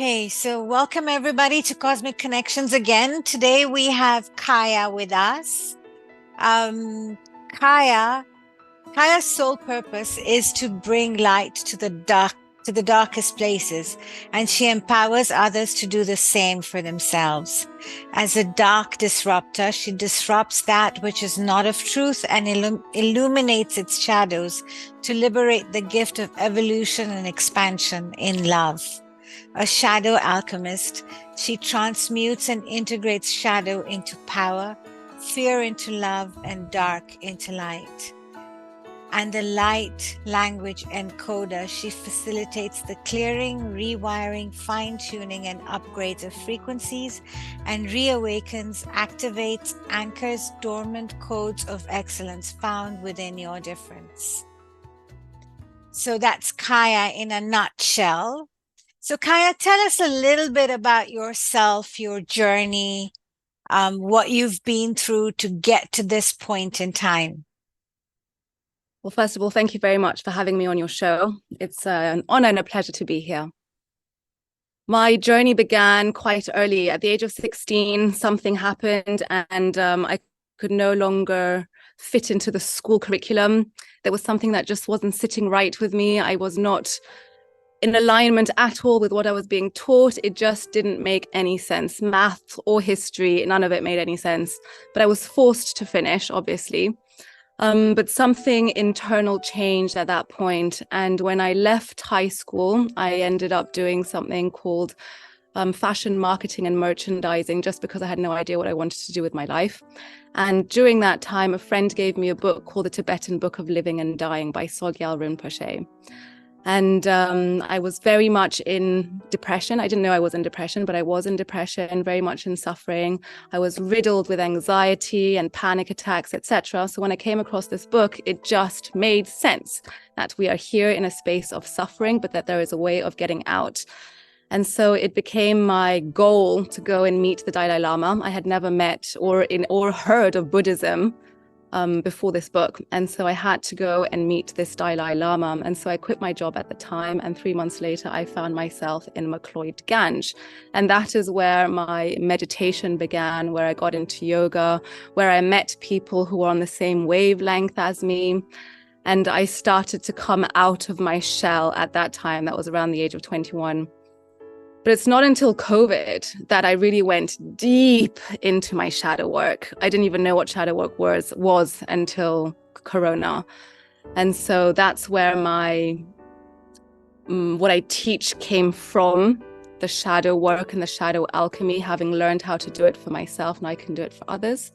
Okay, so welcome everybody to Cosmic Connections again. Today we have Kaya with us. Um, Kaya, Kaya's sole purpose is to bring light to the darkest places, and she empowers others to do the same for themselves. As a dark disruptor, she disrupts that which is not of truth and illuminates its shadows to liberate the gift of evolution and expansion in love. A shadow alchemist, she transmutes and integrates shadow into power, fear into love, and dark into light. And the light language encoder, she facilitates the clearing, rewiring, fine-tuning, and upgrades of frequencies, and reawakens, activates, anchors dormant codes of excellence found within your difference. So that's Kaya in a nutshell. So Kaya, tell us a little bit about yourself, your journey, what you've been through to get to this point in time. Well, first of all, thank you very much for having me on your show. It's an honor and a pleasure to be here. My journey began quite early. At the age of 16, something happened and I could no longer fit into the school curriculum. There was something that just wasn't sitting right with me. I was not in alignment at all with what I was being taught. It just didn't make any sense. Math or history, none of it made any sense. But I was forced to finish, obviously. But something internal changed at that point. And when I left high school, I ended up doing something called fashion marketing and merchandising, just because I had no idea what I wanted to do with my life. And during that time, a friend gave me a book called The Tibetan Book of Living and Dying by Sogyal Rinpoche. And I was very much in depression. I didn't know I was in depression, but I was in depression, very much in suffering. I was riddled with anxiety and panic attacks, etc. So when I came across this book, it just made sense that we are here in a space of suffering, but that there is a way of getting out. And so it became my goal to go and meet the Dalai Lama. I had never met or heard of Buddhism before this book. And so I had to go and meet this Dalai Lama. And so I quit my job at the time. And 3 months later, I found myself in Macloyd Ganj. And that is where my meditation began, where I got into yoga, where I met people who were on the same wavelength as me. And I started to come out of my shell at that time. That was around the age of 21. But it's not until COVID that I really went deep into my shadow work. I didn't even know what shadow work was until Corona. And so that's where what I teach came from, the shadow work and the shadow alchemy. Having learned how to do it for myself, now I can do it for others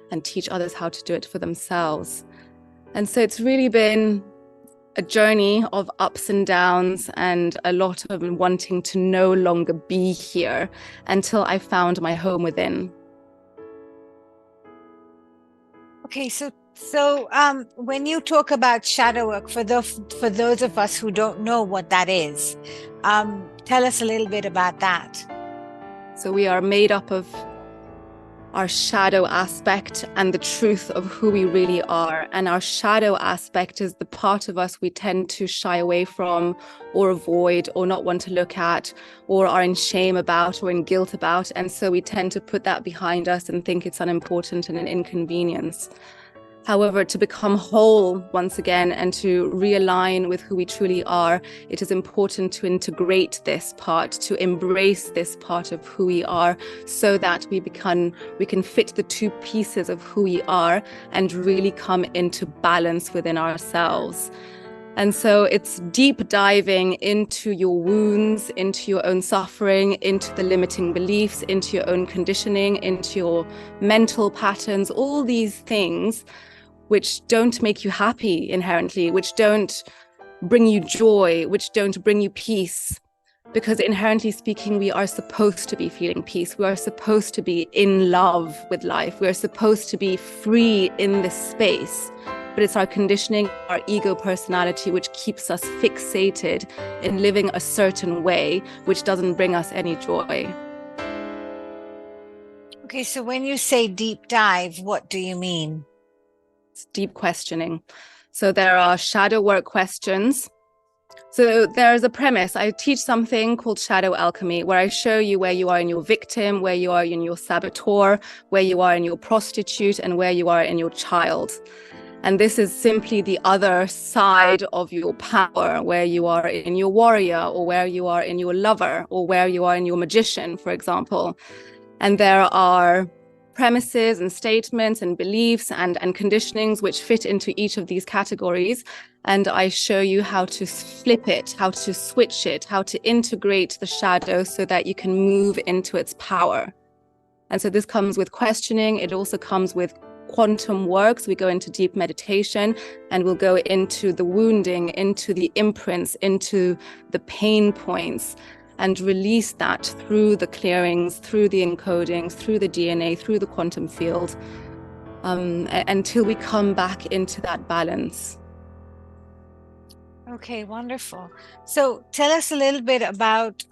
and teach others how to do it for themselves. And so it's really been a journey of ups and downs and a lot of wanting to no longer be here until I found my home within. Okay, so when you talk about shadow work, for those of us who don't know what that is, tell us a little bit about that. So we are made up of our shadow aspect and the truth of who we really are. And our shadow aspect is the part of us we tend to shy away from or avoid or not want to look at or are in shame about or in guilt about. And so we tend to put that behind us and think it's unimportant and an inconvenience. However, to become whole once again and to realign with who we truly are, it is important to integrate this part, to embrace this part of who we are, so that we can fit the two pieces of who we are and really come into balance within ourselves. And so it's deep diving into your wounds, into your own suffering, into the limiting beliefs, into your own conditioning, into your mental patterns, all these things which don't make you happy inherently, which don't bring you joy, which don't bring you peace. Because inherently speaking, we are supposed to be feeling peace. We are supposed to be in love with life. We are supposed to be free in this space. But it's our conditioning, our ego personality, which keeps us fixated in living a certain way, which doesn't bring us any joy. Okay, so when you say deep dive, what do you mean? It's deep questioning. So there are shadow work questions So there's a premise. I teach something called shadow alchemy, where I show you where you are in your victim, where you are in your saboteur, where you are in your prostitute, and where you are in your child. And this is simply the other side of your power, where you are in your warrior, or where you are in your lover, or where you are in your magician, for example. And there are premises and statements and beliefs and conditionings which fit into each of these categories. And I show you how to flip it, how to switch it, how to integrate the shadow so that you can move into its power. And so this comes with questioning. It also comes with quantum works. We go into deep meditation, and we'll go into the wounding, into the imprints, into the pain points, and release that through the clearings, through the encodings, through the DNA, through the quantum field, until we come back into that balance. Okay, wonderful. So tell us a little bit about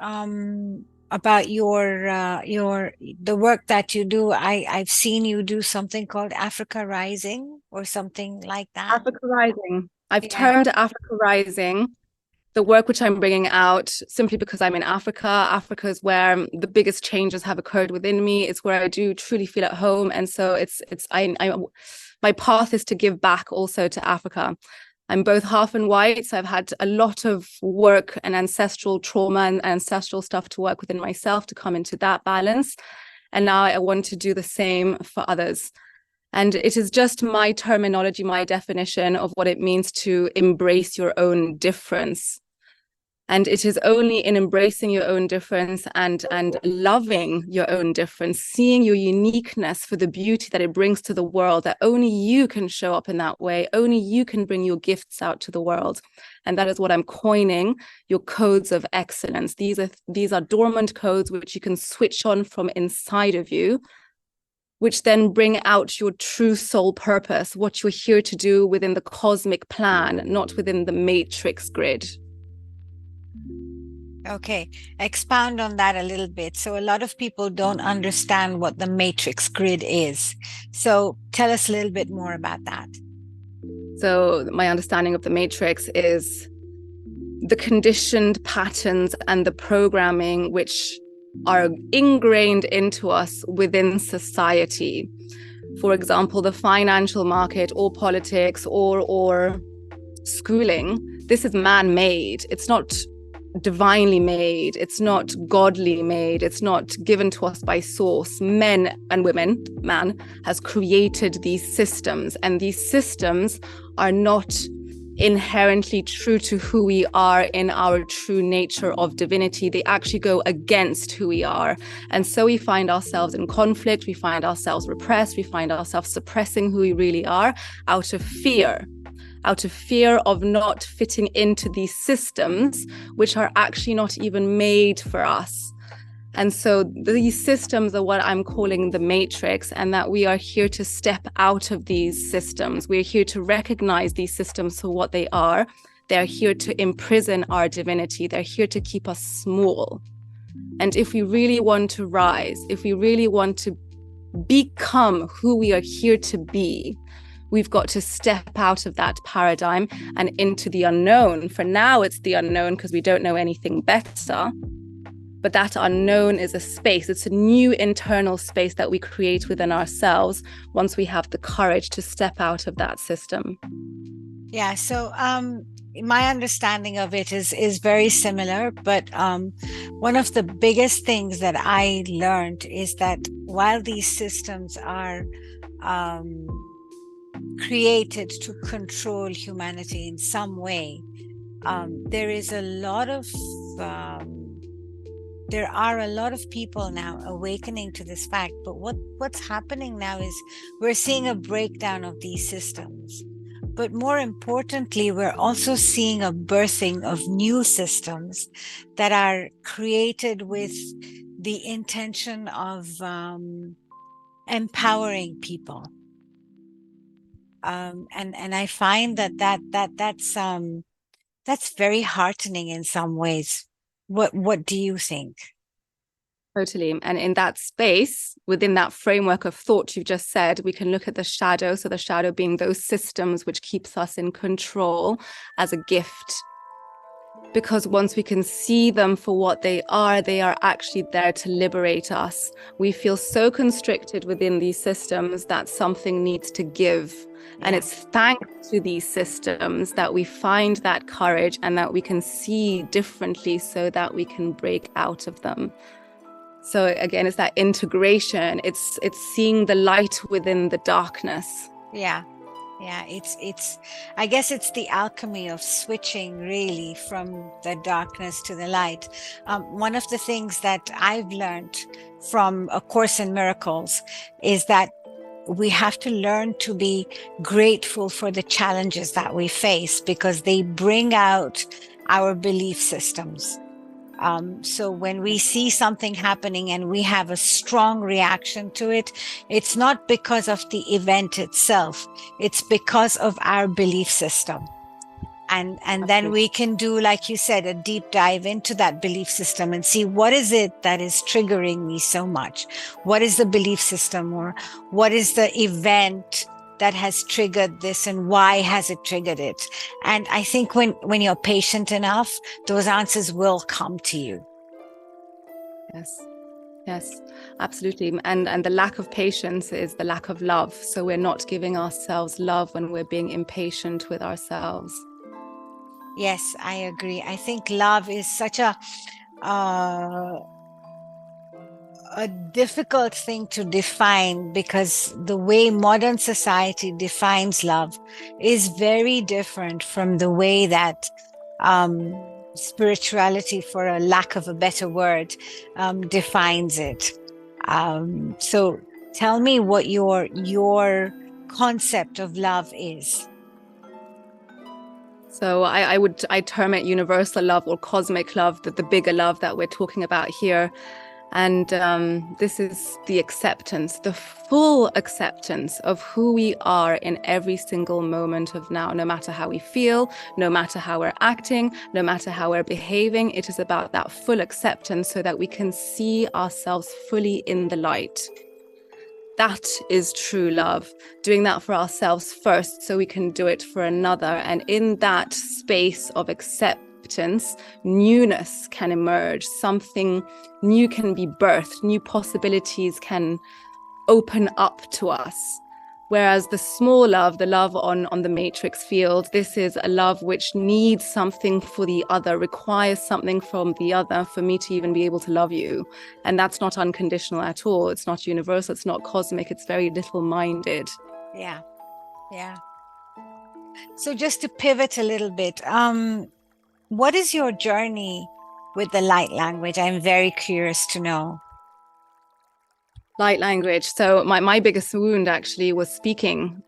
your the work that you do. I've seen you do something called Africa Rising or something like that. Africa Rising. I've termed Africa Rising the work which I'm bringing out simply because I'm in Africa. Africa is where the biggest changes have occurred within me. It's where I do truly feel at home. And so my path is to give back also to Africa. I'm both half and white, so I've had a lot of work and ancestral trauma and ancestral stuff to work within myself to come into that balance. And now I want to do the same for others. And it is just my terminology, my definition of what it means to embrace your own difference. And it is only in embracing your own difference and loving your own difference, seeing your uniqueness for the beauty that it brings to the world, that only you can show up in that way. Only you can bring your gifts out to the world. And that is what I'm coining your codes of excellence. These are dormant codes which you can switch on from inside of you, which then bring out your true soul purpose, what you're here to do within the cosmic plan, not within the matrix grid. Okay, expound on that a little bit. So a lot of people don't understand what the matrix grid is. So tell us a little bit more about that. So my understanding of the matrix is the conditioned patterns and the programming which are ingrained into us within society. For example, the financial market or politics or schooling. This is man-made. It's not divinely made. It's not godly made. It's not given to us by source. Men and women, man, has created these systems, and these systems are not inherently true to who we are in our true nature of divinity. They actually go against who we are. And so we find ourselves in conflict, we find ourselves repressed, we find ourselves suppressing who we really are out of fear of not fitting into these systems, which are actually not even made for us. And so these systems are what I'm calling the matrix, and that we are here to step out of these systems. We're here to recognize these systems for what they are. They're here to imprison our divinity. They're here to keep us small. And if we really want to rise, if we really want to become who we are here to be, we've got to step out of that paradigm and into the unknown. For now, it's the unknown because we don't know anything better. But that unknown is a space. It's a new internal space that we create within ourselves once we have the courage to step out of that system. Yeah, so my understanding of it is very similar, but one of the biggest things that I learned is that while these systems are created to control humanity in some way, there are a lot of people now awakening to this fact. But what's happening now is we're seeing a breakdown of these systems. But more importantly, we're also seeing a birthing of new systems that are created with the intention of empowering people. And I find that's very heartening in some ways. What do you think? Totally. And in that space, within that framework of thought you've just said, we can look at the shadow. So the shadow being those systems which keeps us in control as a gift. Because once we can see them for what they are actually there to liberate us. We feel so constricted within these systems that something needs to give. Yeah. And it's thanks to these systems that we find that courage and that we can see differently so that we can break out of them. So again, it's that integration. It's seeing the light within the darkness. Yeah. Yeah, it's I guess it's the alchemy of switching really from the darkness to the light. One of the things that I've learned from A Course in Miracles is that we have to learn to be grateful for the challenges that we face, because they bring out our belief systems. So when we see something happening and we have a strong reaction to it, it's not because of the event itself, it's because of our belief system. And then we can do, like you said, a deep dive into that belief system and see what is it that is triggering me so much? What is the belief system, or what is the event that has triggered this, and why has it triggered it? And I think when you're patient enough, those answers will come to you. Yes, absolutely. And the lack of patience is the lack of love. So we're not giving ourselves love when we're being impatient with ourselves. Yes, I agree. I think love is such a difficult thing to define, because the way modern society defines love is very different from the way that spirituality, for a lack of a better word, defines it. So tell me what your concept of love is. So I term it universal love or cosmic love, the bigger love that we're talking about here. And this is the acceptance, the full acceptance of who we are in every single moment of now, no matter how we feel, no matter how we're acting, no matter how we're behaving. It is about that full acceptance so that we can see ourselves fully in the light. That is true love, doing that for ourselves first so we can do it for another. And in that space of acceptance, newness can emerge, something new can be birthed, new possibilities can open up to us. Whereas the small love, the love on the matrix field, this is a love which needs something for the other, requires something from the other for me to even be able to love you. And that's not unconditional at all. It's not universal. It's not cosmic. It's very little-minded. Yeah. So just to pivot a little bit, what is your journey with the light language? I'm very curious to know. Light language. So my biggest wound actually was speaking.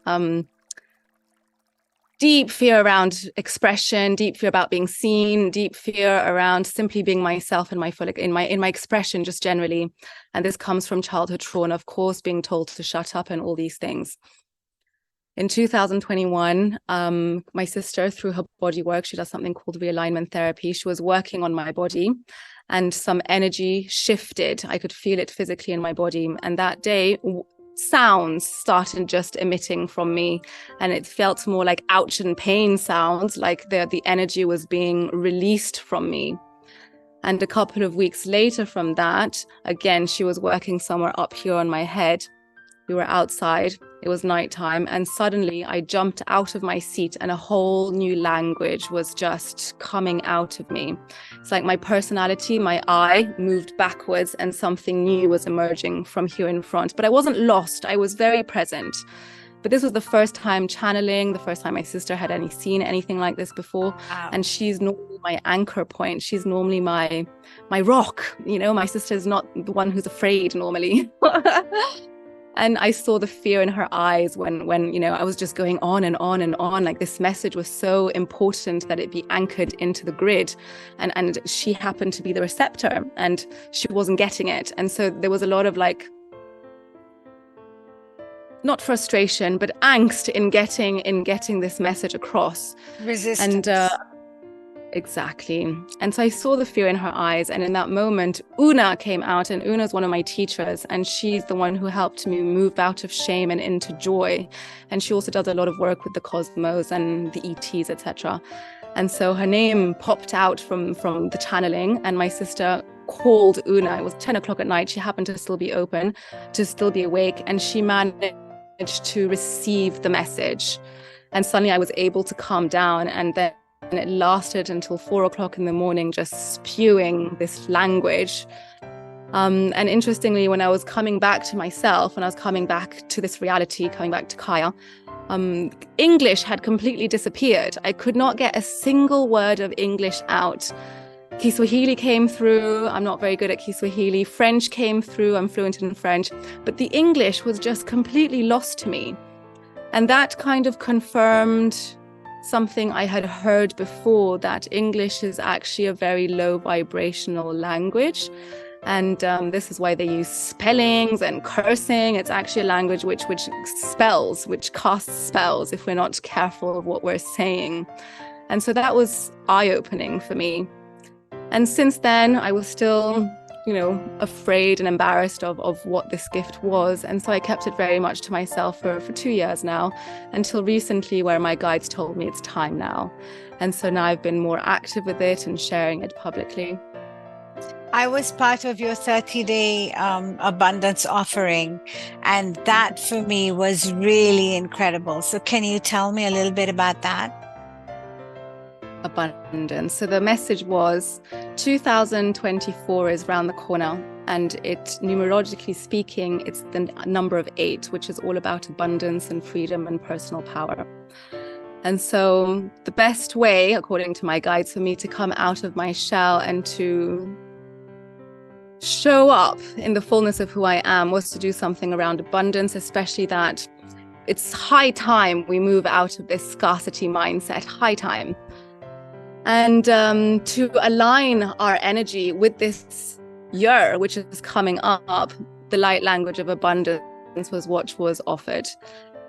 Deep fear around expression, deep fear about being seen, deep fear around simply being myself in my full, in my expression just generally. And this comes from childhood trauma, of course, being told to shut up and all these things. In 2021, my sister, through her body work, she does something called realignment therapy. She was working on my body and some energy shifted. I could feel it physically in my body. And that day, sounds started just emitting from me. And it felt more like ouch and pain sounds, like the energy was being released from me. And a couple of weeks later from that, again, she was working somewhere up here on my head. We were outside, it was nighttime, and suddenly I jumped out of my seat and a whole new language was just coming out of me. It's like my personality, my I moved backwards and something new was emerging from here in front. But I wasn't lost, I was very present. But this was the first time channeling, the first time my sister had seen anything like this before. Wow. And she's normally my anchor point. She's normally my rock. You know, my sister is not the one who's afraid normally. And I saw the fear in her eyes when you know, I was just going on and on and on. Like this message was so important that it be anchored into the grid. And she happened to be the receptor and she wasn't getting it. And so there was a lot of like, not frustration, but angst in getting this message across. Resistance. And exactly. And so I saw the fear in her eyes. And in that moment, Una came out, and Una's one of my teachers. And she's the one who helped me move out of shame and into joy. And she also does a lot of work with the cosmos and the ETs, etc. And so her name popped out from the channeling, and my sister called Una. It was 10 o'clock at night. She happened to still be open, to still be awake, and she managed to receive the message. And suddenly I was able to calm down, and then it lasted until 4 o'clock in the morning, just spewing this language. And interestingly, when I was coming back to myself, when I was coming back to this reality, coming back to Kaya, English had completely disappeared. I could not get a single word of English out. Kiswahili came through. I'm not very good at Kiswahili. French came through. I'm fluent in French. But the English was just completely lost to me. And that kind of confirmed something I had heard before, that English is actually a very low vibrational language. And this is why they use spellings and cursing. It's actually a language which spells, which casts spells if we're not careful of what we're saying. And so that was eye-opening for me. And since then, I was still, afraid and embarrassed of what this gift was. And so I kept it very much to myself for 2 years now, until recently, where my guides told me it's time now. And so now I've been more active with it and sharing it publicly. I was part of your 30-day abundance offering, and that for me was really incredible. So can you tell me a little bit about that? Abundance. So the message was 2024 is around the corner, and it, numerologically speaking, it's the number of 8, which is all about abundance and freedom and personal power. And so the best way, according to my guides, for me to come out of my shell and to show up in the fullness of who I am was to do something around abundance, especially that it's high time we move out of this scarcity mindset, high time. And to align our energy with this year, which is coming up, the light language of abundance was what was offered.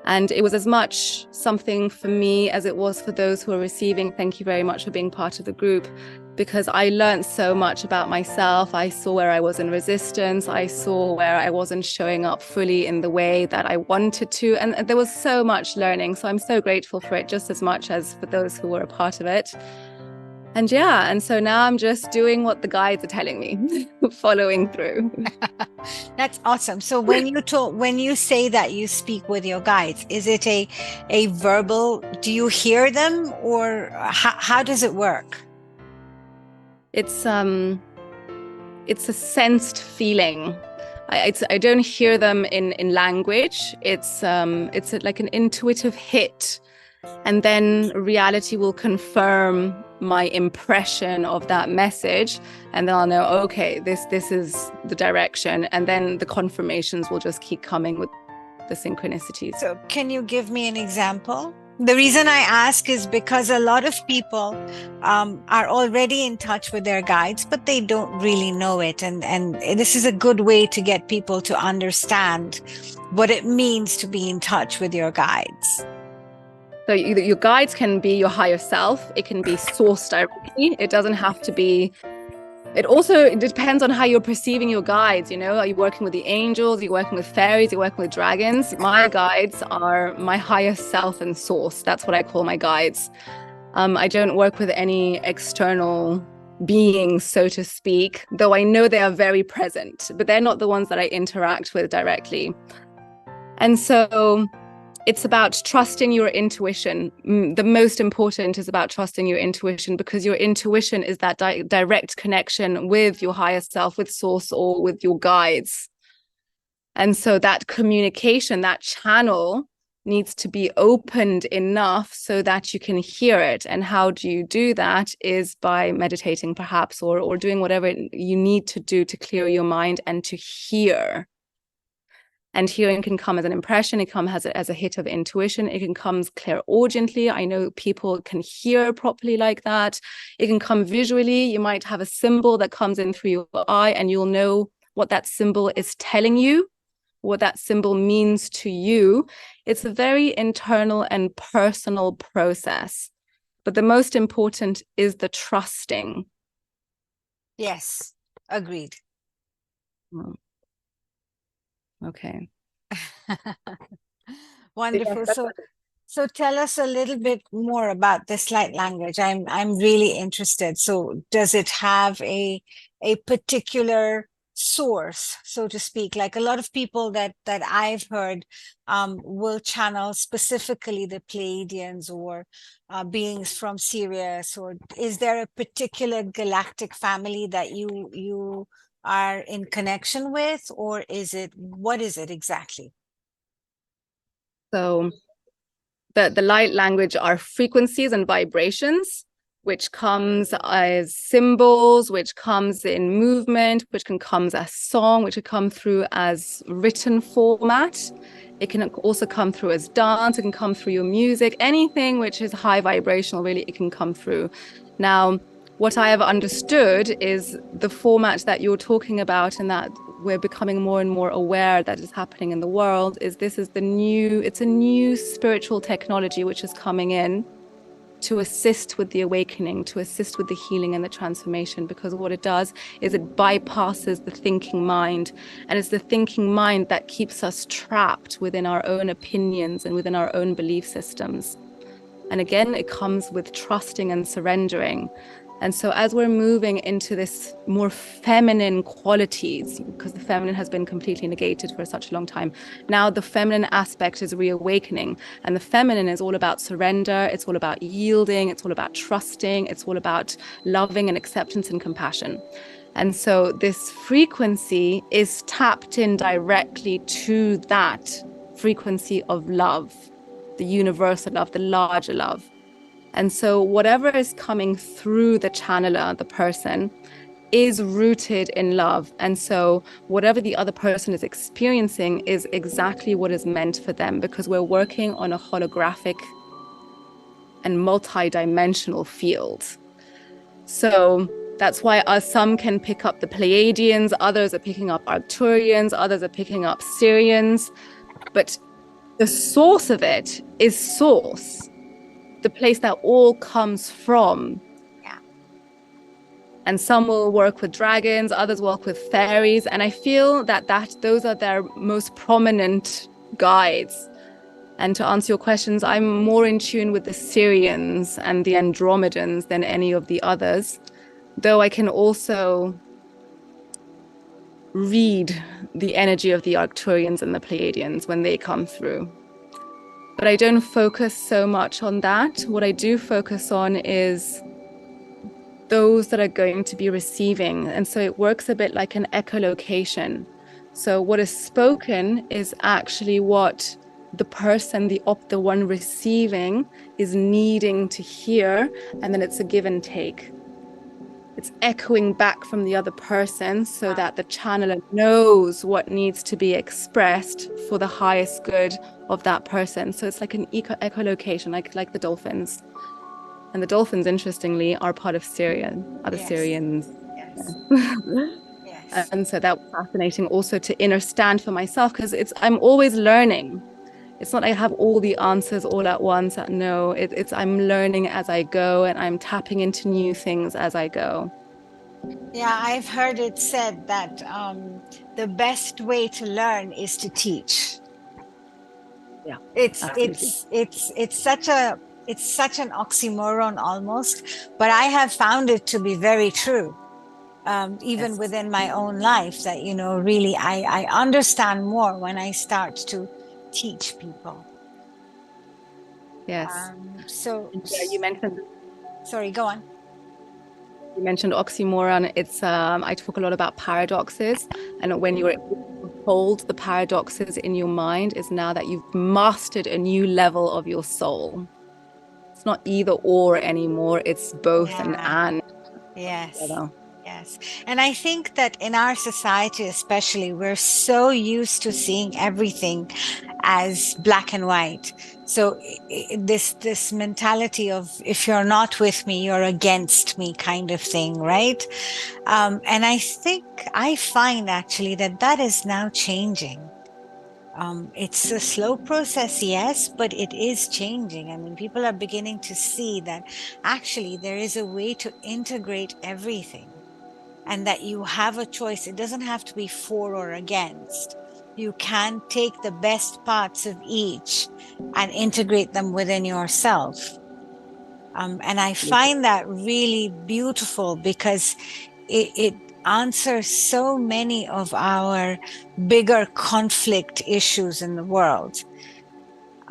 And it was as much something for me as it was for those who are receiving. Thank you very much for being part of the group, because I learned so much about myself. I saw where I was in resistance. I saw where I wasn't showing up fully in the way that I wanted to. And there was so much learning. So I'm so grateful for it, just as much as for those who were a part of it. And so now I'm just doing what the guides are telling me, following through. That's awesome. So when you say that you speak with your guides, is it a verbal, do you hear them, or how does it work? It's a sensed feeling. I don't hear them in language. It's like an intuitive hit, and then reality will confirm my impression of that message, and then I'll know, okay, this is the direction, and then the confirmations will just keep coming with the synchronicities. So can you give me an example? The reason I ask is because a lot of people are already in touch with their guides, but they don't really know it. And this is a good way to get people to understand what it means to be in touch with your guides. So your guides can be your higher self. It can be sourced directly. It doesn't have to be. It depends on how you're perceiving your guides. Are you working with the angels? Are you working with fairies? Are you working with dragons? My guides are my higher self and source. That's what I call my guides. I don't work with any external beings, so to speak, though I know they are very present, but they're not the ones that I interact with directly. And so it's about trusting your intuition. The most important is about trusting your intuition, because your intuition is that direct connection with your higher self, with source, or with your guides. And so that communication, that channel, needs to be opened enough so that you can hear it. And how do you do that? Is by meditating, perhaps, or doing whatever you need to do to clear your mind and to hear. And hearing can come as an impression. It can come as a hit of intuition. It can come clairaudiently. I know people can hear properly like that. It can come visually. You might have a symbol that comes in through your eye, and you'll know what that symbol is telling you, what that symbol means to you. It's a very internal and personal process. But the most important is the trusting. Yes, agreed. Okay. Wonderful. So tell us a little bit more about this light language. I'm really interested. So does it have a particular source, so to speak? Like a lot of people that I've heard will channel specifically the Pleiadians or beings from Sirius, or is there a particular galactic family that you are in connection with, or what is it exactly? So the light language are frequencies and vibrations, which comes as symbols, which comes in movement, which can come as song, which can come through as written format. It can also come through as dance. It can come through your music, anything which is high vibrational, really, it can come through. Now, what I have understood is the format that you're talking about, and that we're becoming more and more aware that is happening in the world, is it's a new spiritual technology which is coming in to assist with the awakening, to assist with the healing and the transformation, because what it does is it bypasses the thinking mind. And it's the thinking mind that keeps us trapped within our own opinions and within our own belief systems. And again, it comes with trusting and surrendering. And so as we're moving into this more feminine qualities, because the feminine has been completely negated for such a long time, now the feminine aspect is reawakening. And the feminine is all about surrender. It's all about yielding. It's all about trusting. It's all about loving and acceptance and compassion. And so this frequency is tapped in directly to that frequency of love, the universal love, the larger love. And so whatever is coming through the channeler, the person, is rooted in love. And so whatever the other person is experiencing is exactly what is meant for them, because we're working on a holographic and multi-dimensional field. So that's why some can pick up the Pleiadians, others are picking up Arcturians, others are picking up Sirians. But the source of it is source, the place that all comes from. Yeah. And some will work with dragons, others work with fairies. And I feel that those are their most prominent guides. And to answer your questions, I'm more in tune with the Syrians and the Andromedans than any of the others, though I can also read the energy of the Arcturians and the Pleiadians when they come through. But I don't focus so much on that. What I do focus on is those that are going to be receiving. And so it works a bit like an echolocation. So what is spoken is actually what the person, the one receiving, is needing to hear. And then it's a give and take. It's echoing back from the other person so that the channeler knows what needs to be expressed for the highest good of that person. So it's like an echolocation, like the dolphins. And the dolphins, interestingly, are part of the Yes. Syrians. Yes. Yeah. Yes. And so that was fascinating also to understand for myself, because I'm always learning. It's not I have all the answers all at once. No, it's I'm learning as I go, and I'm tapping into new things as I go. Yeah, I've heard it said that the best way to learn is to teach. Yeah, It's absolutely. it's such an oxymoron almost, but I have found it to be very true. Even Yes. within my own life, that really I understand more when I start to teach people. Yes. So And yeah, sorry, go on. you mentioned oxymoron. It's I talk a lot about paradoxes, and when you're able to hold the paradoxes in your mind, is now that you've mastered a new level of your soul. It's not either or anymore. It's both Yeah. and. Yes. Together. Yes. And I think that in our society, especially, we're so used to seeing everything as black and white. So this mentality of, if you're not with me, you're against me, kind of thing, right? And I find actually that is now changing. It's a slow process, yes, but it is changing. I mean, people are beginning to see that actually there is a way to integrate everything, and that you have a choice. It doesn't have to be for or against. you can take the best parts of each and integrate them within yourself. And I find that really beautiful because it answers so many of our bigger conflict issues in the world.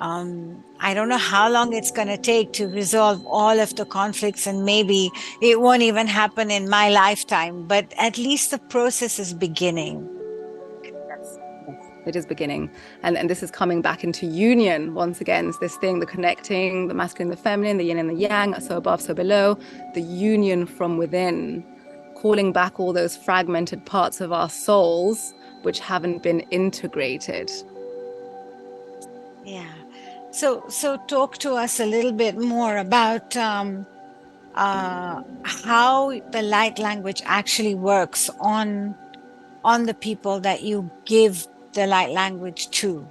I don't know how long it's going to take to resolve all of the conflicts, and maybe it won't even happen in my lifetime, but at least the process is beginning. Yes, it is beginning. And this is coming back into union once again. It's this thing, the connecting, the masculine, the feminine, the yin and the yang, so above, so below, the union from within, calling back all those fragmented parts of our souls which haven't been integrated. Yeah. So talk to us a little bit more about how the light language actually works on the people that you give the light language to.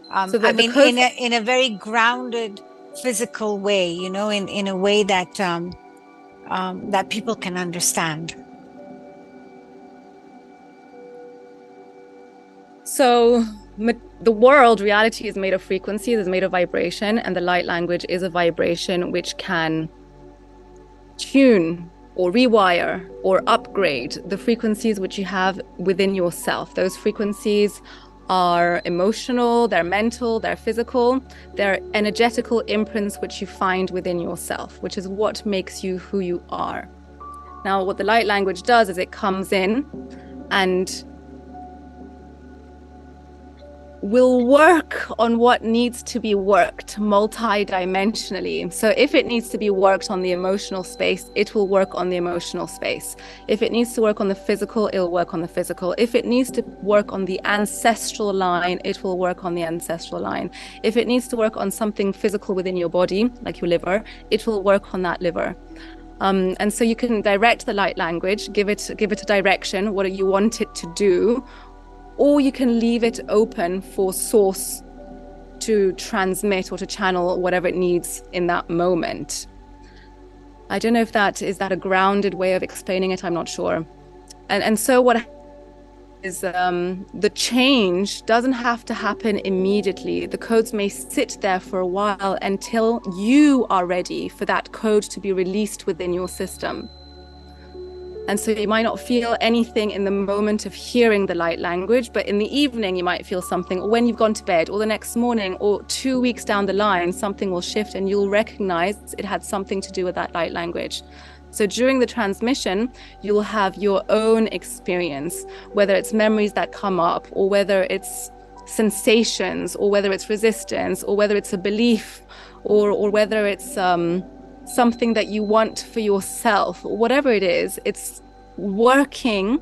So I the mean, code in a very grounded, physical way, you know, in a way that that people can understand. So the world, reality is made of frequencies, is made of vibration, and the light language is a vibration which can tune or rewire or upgrade the frequencies which you have within yourself. Those frequencies are emotional, they're mental, they're physical, they're energetical imprints which you find within yourself, which is what makes you who you are. Now, what the light language does is it comes in and will work on what needs to be worked multi-dimensionally. So if it needs to be worked on the emotional space, it will work on the emotional space. If it needs to work on the physical, it'll work on the physical. If it needs to work on the ancestral line, it will work on the ancestral line. If it needs to work on something physical within your body, like your liver, it will work on that liver. And so you can direct the light language, give it a direction, what you want it to do, or you can leave it open for source to transmit or to channel whatever it needs in that moment. I don't know if that is a grounded way of explaining it. I'm not sure. And so what is the change doesn't have to happen immediately. The codes may sit there for a while until you are ready for that code to be released within your system. And so you might not feel anything in the moment of hearing the light language, but in the evening you might feel something, or when you've gone to bed, or the next morning, or 2 weeks down the line, something will shift and you'll recognize it had something to do with that light language. So during the transmission, you'll have your own experience, whether it's memories that come up, or whether it's sensations, or whether it's resistance, or whether it's a belief, or whether it's something that you want for yourself, whatever it is, it's working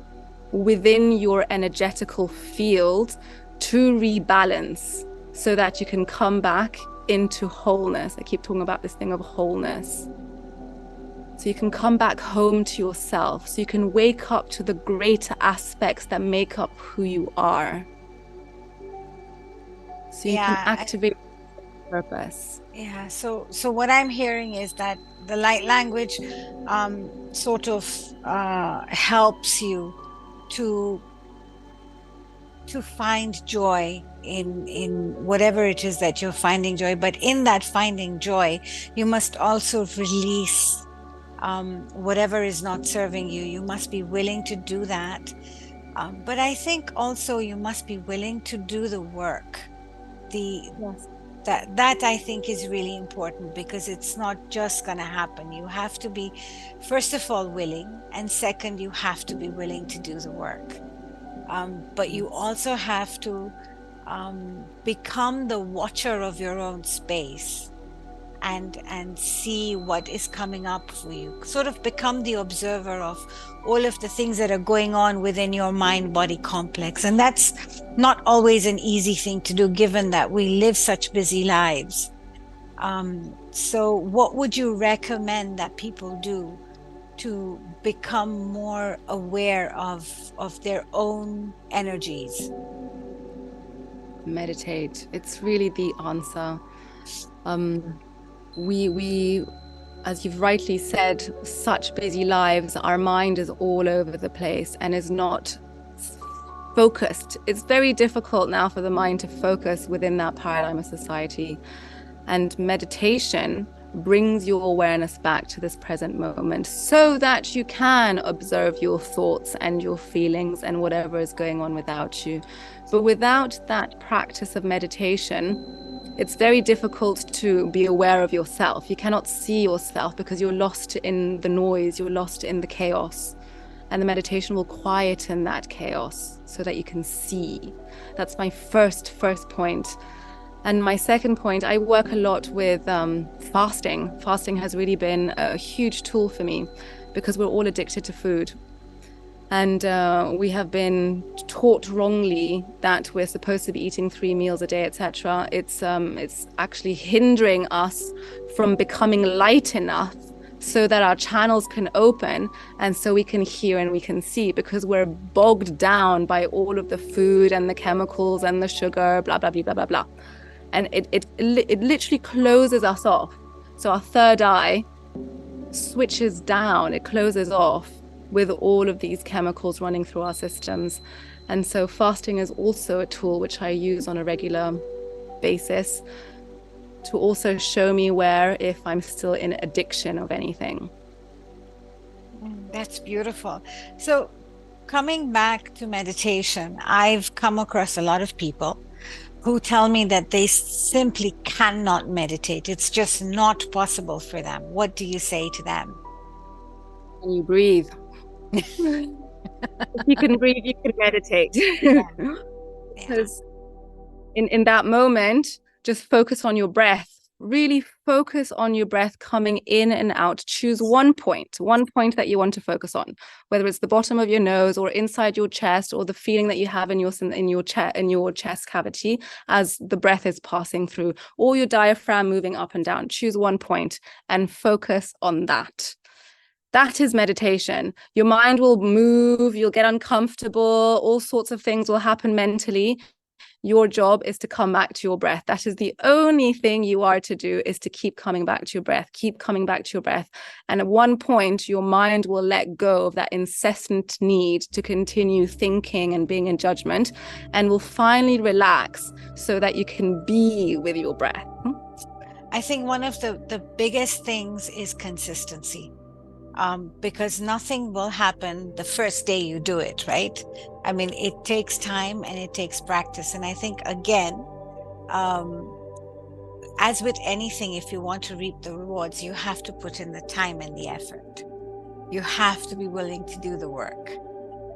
within your energetical field to rebalance so that you can come back into wholeness. I keep talking about this thing of wholeness. So you can come back home to yourself, so you can wake up to the greater aspects that make up who you are. So you can activate purpose. Yeah, so what I'm hearing is that the light language sort of helps you to find joy in whatever it is that you're finding joy, but in that finding joy you must also release whatever is not serving you. You must be willing to do that, but I think also you must be willing to do the work. Yes. That I think is really important, because it's not just going to happen. You have to be, first of all, willing, and second, you have to be willing to do the work. But you also have to become the watcher of your own space and see what is coming up for you. Sort of become the observer of all of the things that are going on within your mind-body complex. And that's not always an easy thing to do, given that we live such busy lives. So what would you recommend that people do to become more aware of their own energies? Meditate. It's really the answer. We, as you've rightly said, such busy lives, our mind is all over the place and is not focused. It's very difficult now for the mind to focus within that paradigm of society. And meditation brings your awareness back to this present moment so that you can observe your thoughts and your feelings and whatever is going on without you. But without that practice of meditation, it's very difficult to be aware of yourself. You cannot see yourself because you're lost in the noise, you're lost in the chaos. And the meditation will quieten that chaos so that you can see. That's my first point. And my second point, I work a lot with fasting. Fasting has really been a huge tool for me because we're all addicted to food. And we have been taught wrongly that we're supposed to be eating 3 meals a day, etc. It's actually hindering us from becoming light enough so that our channels can open and so we can hear and we can see, because we're bogged down by all of the food and the chemicals and the sugar, blah, blah, blah, blah, blah, blah. And it literally closes us off. So our third eye switches down, it closes off with all of these chemicals running through our systems. And so fasting is also a tool which I use on a regular basis to also show me where if I'm still in addiction of anything. That's beautiful. So coming back to meditation, I've come across a lot of people who tell me that they simply cannot meditate. It's just not possible for them. What do you say to them? Can you breathe? If you can breathe, you can meditate. Because in that moment, just focus on your breath. Really focus on your breath coming in and out. Choose one point that you want to focus on, whether it's the bottom of your nose or inside your chest, or the feeling that you have in your chest cavity as the breath is passing through, or your diaphragm moving up and down. Choose one point and focus on that. That is meditation. Your mind will move, you'll get uncomfortable, all sorts of things will happen mentally. Your job is to come back to your breath. That is the only thing you are to do, is to keep coming back to your breath, keep coming back to your breath. And at one point, your mind will let go of that incessant need to continue thinking and being in judgment, and will finally relax so that you can be with your breath. I think one of the biggest things is consistency. Because nothing will happen the first day you do it, right? I mean, it takes time and it takes practice. And I think, again, as with anything, if you want to reap the rewards, you have to put in the time and the effort. You have to be willing to do the work.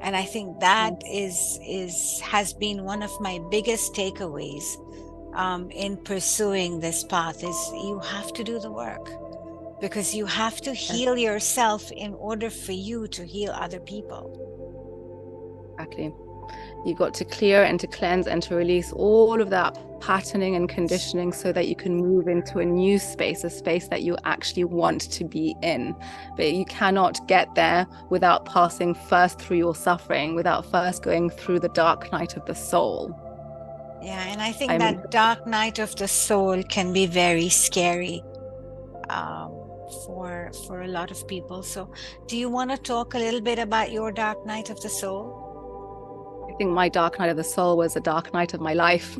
And I think that has been one of my biggest takeaways in pursuing this path, is you have to do the work. Because you have to heal yourself in order for you to heal other people. Exactly. You've got to clear and to cleanse and to release all of that patterning and conditioning so that you can move into a new space, a space that you actually want to be in. But you cannot get there without passing first through your suffering, without first going through the dark night of the soul. Yeah, and I think that dark night of the soul can be very scary. For a lot of people. So do you want to talk a little bit about your dark night of the soul? I think my dark night of the soul was a dark night of my life.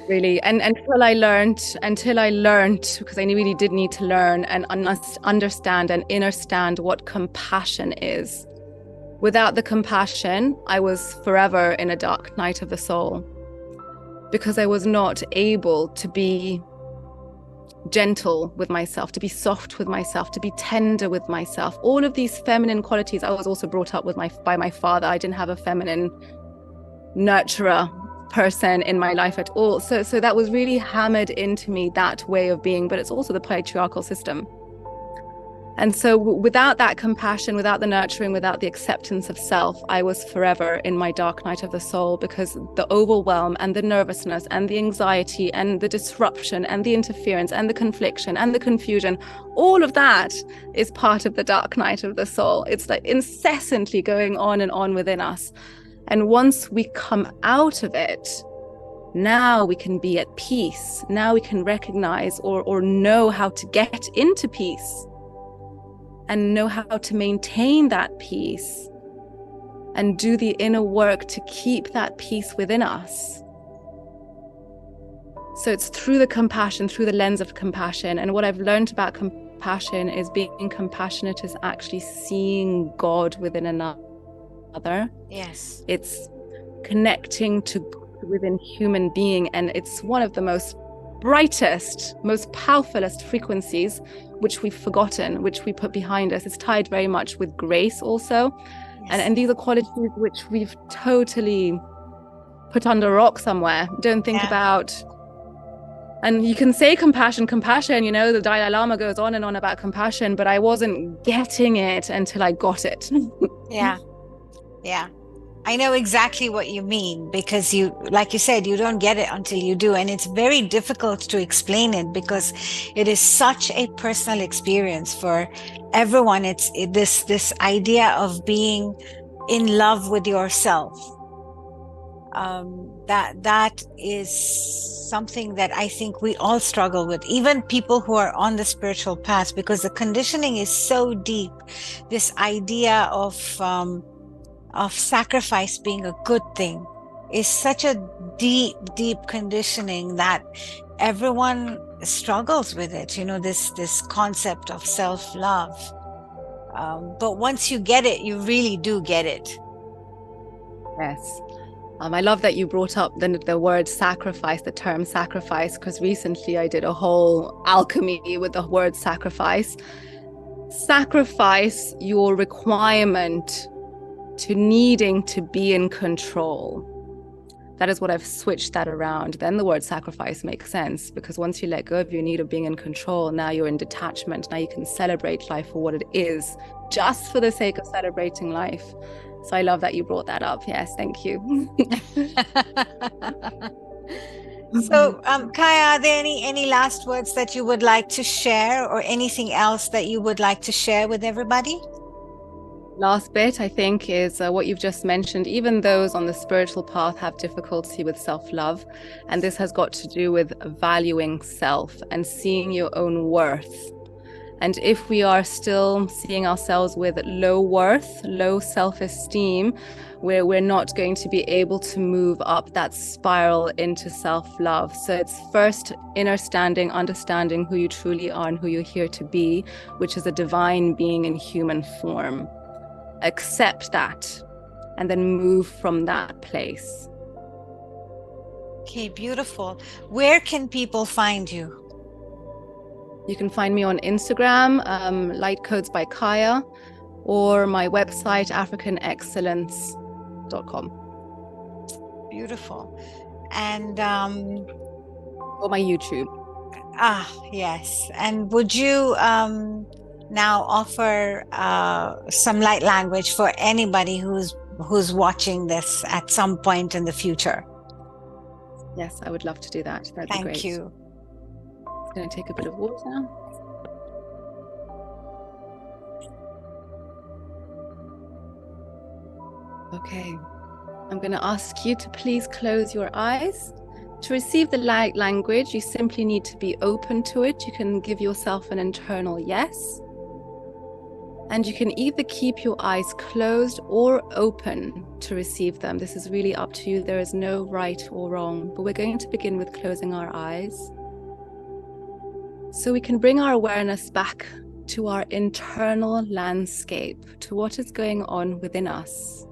Really. And until I learned, because I really did need to learn and understand and understand what compassion is. Without the compassion, I was forever in a dark night of the soul, because I was not able to be gentle with myself, to be soft with myself, to be tender with myself. All of these feminine qualities, I was also brought up by my father. I didn't have a feminine nurturer person in my life at all. So that was really hammered into me, that way of being, but it's also the patriarchal system. And so without that compassion, without the nurturing, without the acceptance of self, I was forever in my dark night of the soul, because the overwhelm and the nervousness and the anxiety and the disruption and the interference and the confliction and the confusion, all of that is part of the dark night of the soul. It's like incessantly going on and on within us. And once we come out of it, now we can be at peace. Now we can recognize or know how to get into peace. and know how to maintain that peace and do the inner work to keep that peace within us. So it's through the compassion, through the lens of compassion. And what I've learned about compassion is being compassionate is actually seeing God within another. Yes. It's connecting to within human being, and it's one of the most brightest, most powerfulest frequencies which we've forgotten, which we put behind us. It's tied very much with grace also. Yes. And these are qualities which we've totally put under a rock somewhere, don't think about. And you can say compassion, you know, the Dalai Lama goes on and on about compassion, but I wasn't getting it until I got it. Yeah. I know exactly what you mean, because you, like you said, you don't get it until you do. And it's very difficult to explain it because it is such a personal experience for everyone. It's this idea of being in love with yourself. That is something that I think we all struggle with, even people who are on the spiritual path, because the conditioning is so deep. This idea of sacrifice being a good thing is such a deep conditioning that everyone struggles with it, you know, this concept of self-love. But once you get it, you really do get it. Yes. I love that you brought up the word sacrifice, the term sacrifice, because recently I did a whole alchemy with the word sacrifice. Sacrifice your requirement to needing to be in control. That is what I've switched that around. Then the word sacrifice makes sense, because once you let go of your need of being in control, now you're in detachment. Now you can celebrate life for what it is, just for the sake of celebrating life. So I love that you brought that up. Yes, thank you. So, Kaya, are there any last words that you would like to share, or anything else that you would like to share with everybody? Last bit, I think, is what you've just mentioned. Even those on the spiritual path have difficulty with self-love. And this has got to do with valuing self and seeing your own worth. And if we are still seeing ourselves with low worth, low self-esteem, where we're not going to be able to move up that spiral into self-love. So it's first understanding who you truly are and who you're here to be, which is a divine being in human form. Accept that and then move from that place. Okay, beautiful. Where can people find you? You can find me on Instagram, Light Codes by Kaya, or my website, africanexcellence.com. Beautiful. And or my YouTube. Yes. And would you now offer some light language for anybody who's watching this at some point in the future? Yes, I would love to do that. That'd be great. Thank you. I'm going to take a bit of water. Okay. I'm going to ask you to please close your eyes. To receive the light language, you simply need to be open to it. You can give yourself an internal yes. And you can either keep your eyes closed or open to receive them. This is really up to you. There is no right or wrong, but we're going to begin with closing our eyes, so we can bring our awareness back to our internal landscape, to what is going on within us.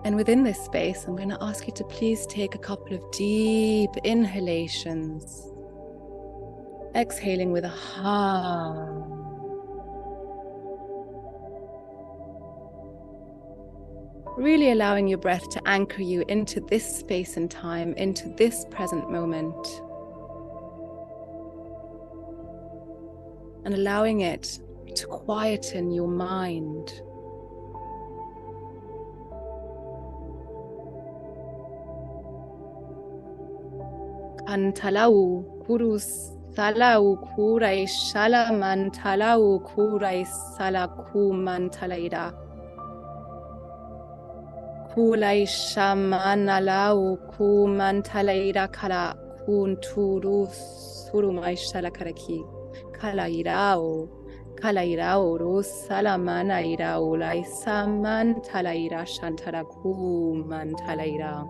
And within this space, I'm going to ask you to please take a couple of deep inhalations, exhaling with a ha. Really allowing your breath to anchor you into this space and time, into this present moment. And allowing it to quieten your mind. Antalau kurus salau kurai shalaman talau kurai salaku mantalaida. Kulai shamanalau ku mantalaida kala kunturu surumai shalakaraki. kalairao, kalairao, ro salamana irao, lai saman talaira shantara kuman talaira.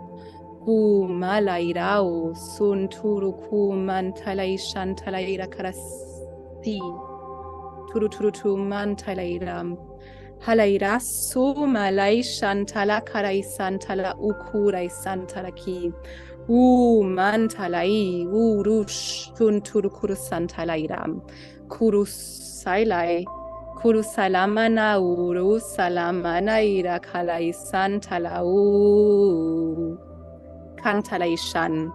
Malairao, sun turu kuman talai shantalaira karasi. Turu turu tu man talairam. Halaira su malai shantala karai santala ukurai santala ki. Mantalai, rush, tun turu kuru santalairam. Kuru sailai. Kuru salamana uru salamana ira kalai santala Kantalaishan.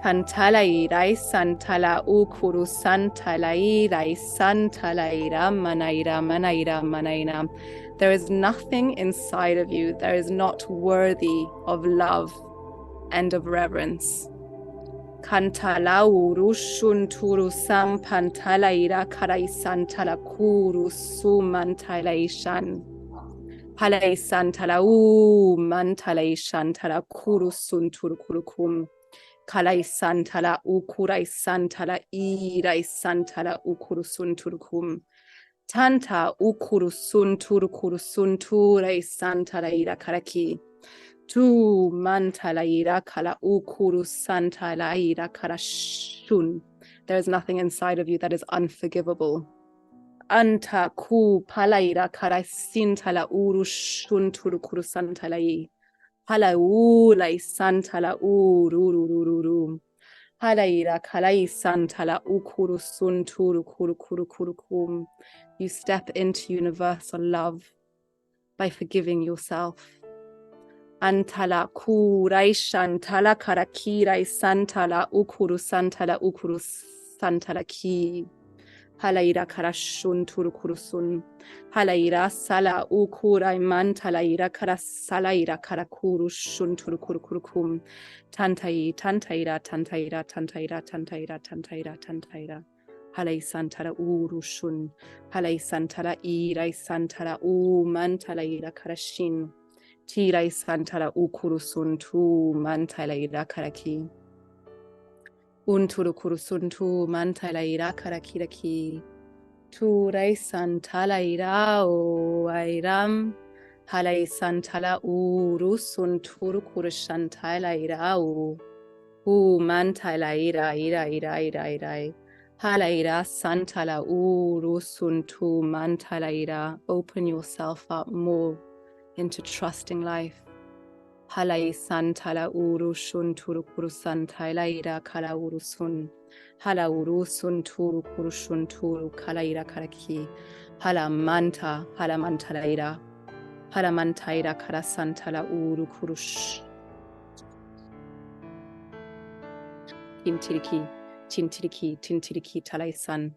Kantalairai santala ukuru santalairai santalaira manaira manaira manaira. There is nothing inside of you that is not worthy of love and of reverence. Kantalauru shunturu sampantalaira karai santala kuru sumantalaishan. Palai santala mantalai shantala kuru sunturu kurukum. Kalai santala ukurai santala irai santala ukuru sunturukum. Tanta ukuru sunturu sunturai santala ira karaki. Tu mantala ira kala ukuru santala ira karashun. There is nothing inside of you that is unforgivable. Anta ku palaira karasintala urushun turukuru santalai. Halaulai santala ururururu. Halaira kalai santala ukuru sunturu kuru kuru kuru kum. You step into universal love by forgiving yourself. Antala kurai shantala karakirai santala ukuru santala ki. Halaira karashun turukurusun. Halaira sala ukurai mantalaira karasalaira karakurushun turukurukum. Tantaira. Halai santara urushun. Halai santara irai santara mantalaira karashin. Tirai santara ukurusun tu mantalaira karaki. Unturu kurusuntu mantalaira karakiraki. Turai santala irao airam. Halai santala urusunturu kurushantala irao. Mantala ira. Halaira santala urusuntu mantala ira. Open yourself up more into trusting life. Halai santala urushun turu kurusan tailaira kala urusun. Hala urusun turu kurushun turu kalaira karaki. Hala mantalaira. Hala mantaira kara santala uru kurush. Tintiriki talaisan.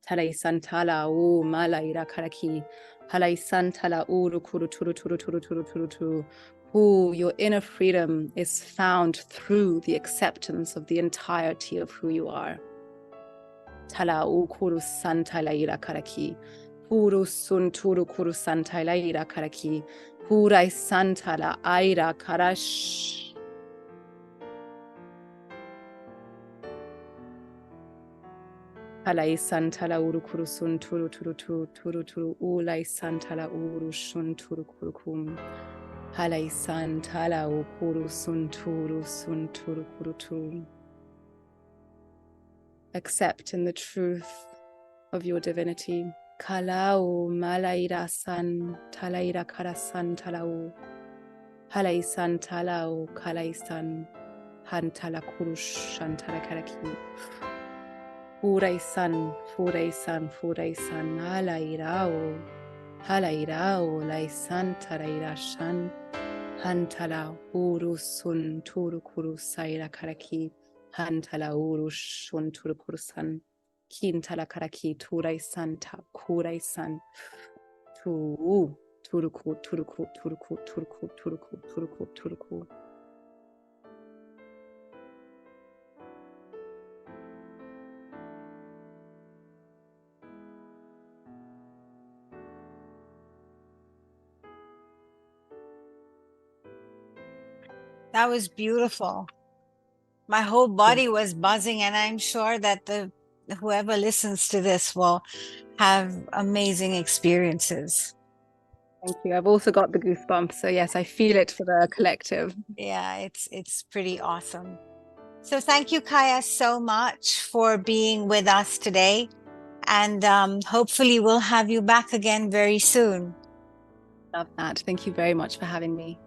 Talaisan tala malaira karaki. Halai santala uru kuru turu. Your inner freedom is found through the acceptance of the entirety of who you are. Tala ukuru santalaira karaki. Puru sunturu kuru santalaira karaki. Purai santala aira karash. Halai santala uru kuru sunturu turu ulai santala uru shunturu kurukum. Halai santala ukuru sunturu kurutu. Accept in the truth of your divinity. Kalau malaira san talaira karasan talau. Halai san talau kalai san hantala kurush shantala karaki. Furai san halairao lai san taraira shan. Hantala urusun turukuru saira karaki. Hantala urushun turukurusan. Kintala karaki turai santa kurai san. Turuku. That was beautiful. My whole body was buzzing, and I'm sure that the whoever listens to this will have amazing experiences. Thank you. I've also got the goosebumps. So yes, I feel it for the collective. Yeah, it's pretty awesome. So thank you, Kaya, so much for being with us today. And hopefully we'll have you back again very soon. Love that. Thank you very much for having me.